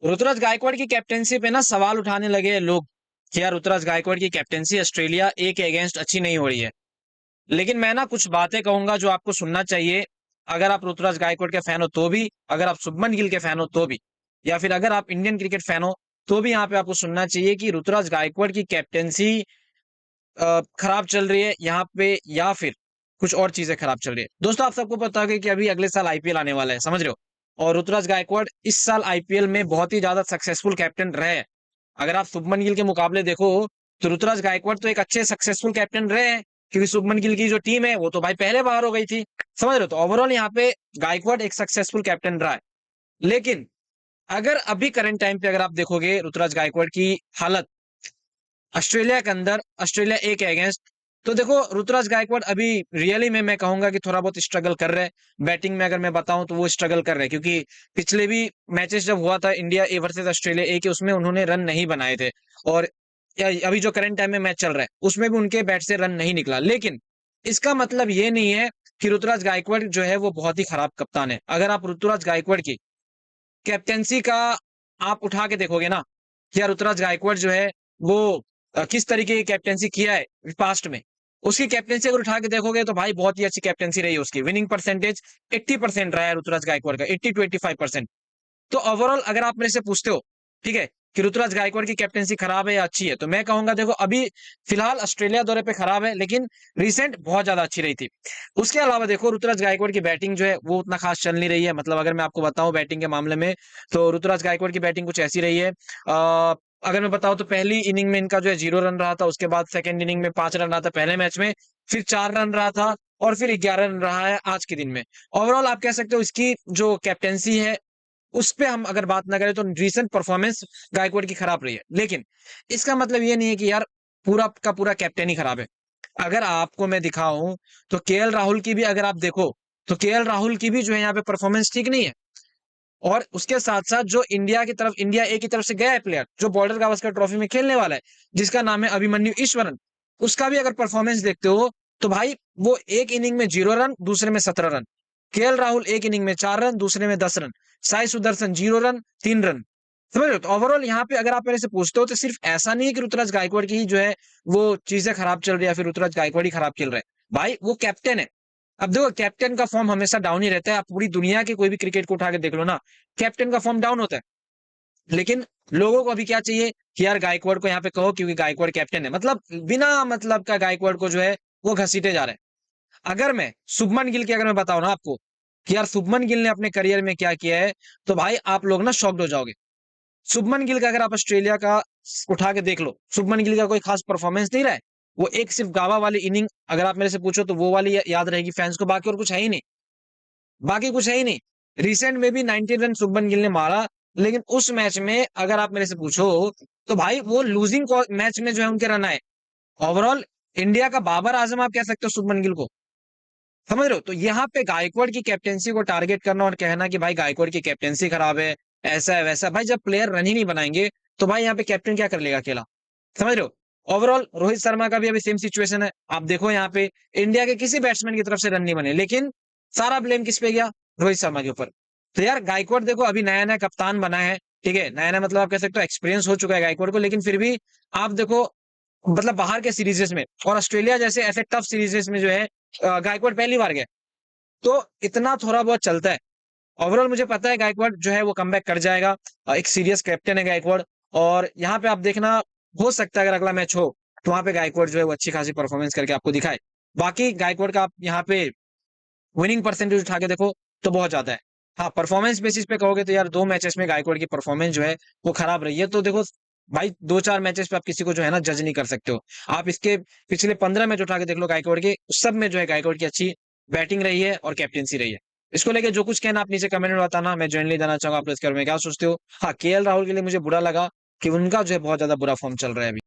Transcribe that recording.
ऋतुराज गायकवाड़ की कैप्टेंसी पे ना सवाल उठाने लगे हैं लोग कि यार ऋतुराज गायकवाड़ की कैप्टेंसी ऑस्ट्रेलिया ए के अगेंस्ट अच्छी नहीं हो रही है। लेकिन मैं ना कुछ बातें कहूंगा जो आपको सुनना चाहिए। अगर आप ऋतुराज गायकवाड़ के फैन हो तो भी, अगर आप शुभमन गिल के फैन हो तो भी, या फिर अगर आप इंडियन क्रिकेट फैन हो तो भी यहाँ पे आपको सुनना चाहिए कि ऋतुराज गायकवाड़ की कैप्टेंसी खराब चल रही है यहाँ पे, या फिर कुछ और चीजें खराब चल रही है। दोस्तों, आप सबको पता होगा कि अभी अगले साल आईपीएल आने वाला है, समझ रहे हो। और ऋतुराज गायकवाड़ इस साल आईपीएल में बहुत ही ज्यादा सक्सेसफुल कैप्टन रहे हैं। अगर आप शुभमन गिल के मुकाबले देखो तो ऋतुराज गायकवाड़ तो एक अच्छे सक्सेसफुल कैप्टन रहे हैं, क्योंकि शुभमन गिल की जो टीम है वो तो भाई पहले बाहर हो गई थी, समझ रहे हो। तो ओवरऑल यहाँ पे गायकवाड़ एक सक्सेसफुल कैप्टन रहा है। लेकिन अगर अभी करंट टाइम पे अगर आप देखोगे ऋतुराज गायकवाड़ की हालत ऑस्ट्रेलिया के अंदर, ऑस्ट्रेलिया ए के अगेंस्ट, तो देखो ऋतुराज गायकवाड़ अभी रियली में मैं कहूंगा कि थोड़ा बहुत स्ट्रगल कर रहे हैं बैटिंग में। अगर मैं बताऊं तो वो स्ट्रगल कर रहे हैं, क्योंकि पिछले भी मैचेस जब हुआ था India A versus Australia A के, उसमें उन्होंने रन नहीं बनाए थे। और अभी जो करंट टाइम में मैच चल रहा है उसमें भी उनके बैट से रन नहीं निकला। लेकिन इसका मतलब ये नहीं है कि ऋतुराज गायकवाड़ जो है वो बहुत ही खराब कप्तान है। अगर आप ऋतुराज गायकवाड़ की कैप्टेंसी का आप उठा के देखोगे ना कि यार ऋतुराज गायकवाड़ जो है वो किस तरीके की कैप्टेंसी किया है पास्ट में, उसकी कैप्टेंसी अगर उठा के देखोगे तो भाई बहुत ही अच्छी कैप्टेंसी रही है उसकी। विनिंग परसेंटेज 80% रहा है ऋतुराज गायकवाड़ का, 80 to 85%। तो ओवरऑल अगर आप मेरे से पूछते हो, ठीक है, कि ऋतुराज गायकवाड़ की कैप्टेंसी खराब है या अच्छी है, तो मैं कहूंगा देखो अभी फिलहाल ऑस्ट्रेलिया दौरे पे खराब है, लेकिन रिसेंट बहुत ज्यादा अच्छी रही थी। उसके अलावा देखो ऋतुराज गायकवाड़ की बैटिंग जो है वो उतना खास चल नहीं रही है। मतलब अगर मैं आपको बताऊं बैटिंग के मामले में, तो ऋतुराज गायकवाड़ की बैटिंग कुछ ऐसी रही है। अगर मैं बताऊं तो पहली इनिंग में इनका जो है 0 रन रहा था, उसके बाद सेकंड इनिंग में 5 रन रहा था पहले मैच में, फिर 4 रन रहा था, और फिर 11 रन रहा है आज के दिन में। ओवरऑल आप कह सकते हो इसकी जो कैप्टेंसी है उस पे हम अगर बात ना करें तो रीसेंट परफॉर्मेंस गायकवाड़ की खराब रही है। लेकिन इसका मतलब ये नहीं है कि यार पूरा का पूरा कैप्टन ही खराब है। अगर आपको मैं दिखाऊं तो केएल राहुल की भी अगर आप देखो तो केएल राहुल की भी जो है यहाँ पे परफॉर्मेंस ठीक नहीं है। और उसके साथ साथ जो इंडिया की तरफ, इंडिया ए की तरफ से गया है प्लेयर जो बॉर्डर गावस्कर ट्रॉफी में खेलने वाला है, जिसका नाम है अभिमन्यु ईश्वरन, उसका भी अगर परफॉर्मेंस देखते हो तो भाई वो एक इनिंग में 0 रन, दूसरे में 17 रन। केएल राहुल एक इनिंग में 4 रन, दूसरे में 10 run. Sai Sudarshan 0 run, 3 run. समझ रहे हो। तो ओवरऑल यहाँ पे अगर आप मेरे से पूछते हो तो सिर्फ ऐसा नहीं है कि ऋतुराज गायकवाड़ की ही जो है वो चीजें खराब चल रही है या फिर ऋतुराज गायकवाड़ ही खराब खेल रहे हैं। भाई वो कैप्टन है। अब देखो कैप्टन का फॉर्म हमेशा डाउन ही रहता है। आप पूरी दुनिया के कोई भी क्रिकेट को उठा के देख लो ना, कैप्टन का फॉर्म डाउन होता है। लेकिन लोगों को अभी क्या चाहिए कि यार गायकवाड़ को यहाँ पे कहो क्योंकि गायकवाड़ कैप्टन है, मतलब बिना मतलब का गायकवाड़ को जो है वो घसीटे जा रहे हैं। अगर मैं शुभमन गिल की अगर मैं बताऊं ना आपको कि यार शुभमन गिल ने अपने करियर में क्या किया है, तो भाई आप लोग ना शॉक्ड हो जाओगे। शुभमन गिल का अगर आप ऑस्ट्रेलिया का उठा के देख लो, शुभमन गिल का कोई खास परफॉर्मेंस नहीं रहा है। वो एक सिर्फ गावा वाली इनिंग अगर आप मेरे से पूछो तो वो वाली याद रहेगी फैंस को, बाकी और कुछ है ही नहीं। बाकी कुछ है ही नहीं। रिसेंट में भी 19 रन शुभमन गिल ने मारा, लेकिन उस मैच में अगर आप मेरे से पूछो तो भाई वो लूजिंग मैच में जो है उनके रन आए। ओवरऑल इंडिया का बाबर आजम आप कह सकते हो शुभमन गिल को, समझ रहे हो। तो यहाँ पे गायकवाड़ की कैप्टेंसी को टारगेट करना और कहना कि भाई गायकवाड़ की कैप्टेंसी खराब है, ऐसा है वैसा, भाई जब प्लेयर रन ही नहीं बनाएंगे तो भाई यहाँ पे कैप्टन क्या कर लेगा अकेला, समझ रहे हो। ओवरऑल रोहित शर्मा का भी अभी सेम सिचुएशन है। आप देखो यहाँ पे इंडिया के किसी बैट्समैन की तरफ से रन नहीं बने, लेकिन सारा ब्लेम किस पे गया, रोहित शर्मा के ऊपर। तो यार गायकवाड़ देखो अभी नया नया कप्तान बना है, ठीक है, नया नया मतलब आप कह सकते हो एक्सपीरियंस हो चुका है गायकवाड़ को, लेकिन फिर भी आप देखो मतलब बाहर के सीरीजेस में और ऑस्ट्रेलिया जैसे ऐसे टफ सीरीजेस में जो है गायकवाड़ पहली बार गया। तो इतना थोड़ा बहुत चलता है। ओवरऑल मुझे पता है गायकवाड़ जो है वो कमबैक कर जाएगा। एक सीरियस कैप्टन है गायकवाड़। और यहाँ पे आप देखना, हो सकता है अगर अगला मैच हो तो वहां पे गायकवाड़ जो है वो अच्छी खासी परफॉर्मेंस करके आपको दिखाए। बाकी गायकवाड़ का आप यहाँ पे विनिंग परसेंटेज उठा के देखो तो बहुत ज्यादा है। हाँ, परफॉर्मेंस बेसिस पे कहोगे तो यार 2 मैचेस में गायकवाड़ की परफॉर्मेंस जो है वो खराब रही है। तो देखो भाई 2-4 मैचेस पे आप किसी को जो है ना जज नहीं कर सकते हो। आप इसके पिछले 15 मैच उठा के देख लो गायकवाड़ के, सब में जो है गायकवाड़ की अच्छी बैटिंग रही है और कैप्टेंसी रही है। इसको लेके जो कुछ कहना आप नीचे कमेंट में बताना, मैं जेनुइनली जानना चाहूंगा आप इसके बारे में क्या सोचते हो। हाँ, केएल राहुल के लिए मुझे बुरा लगा कि उनका जो है बहुत ज्यादा बुरा फॉर्म चल रहा है अभी।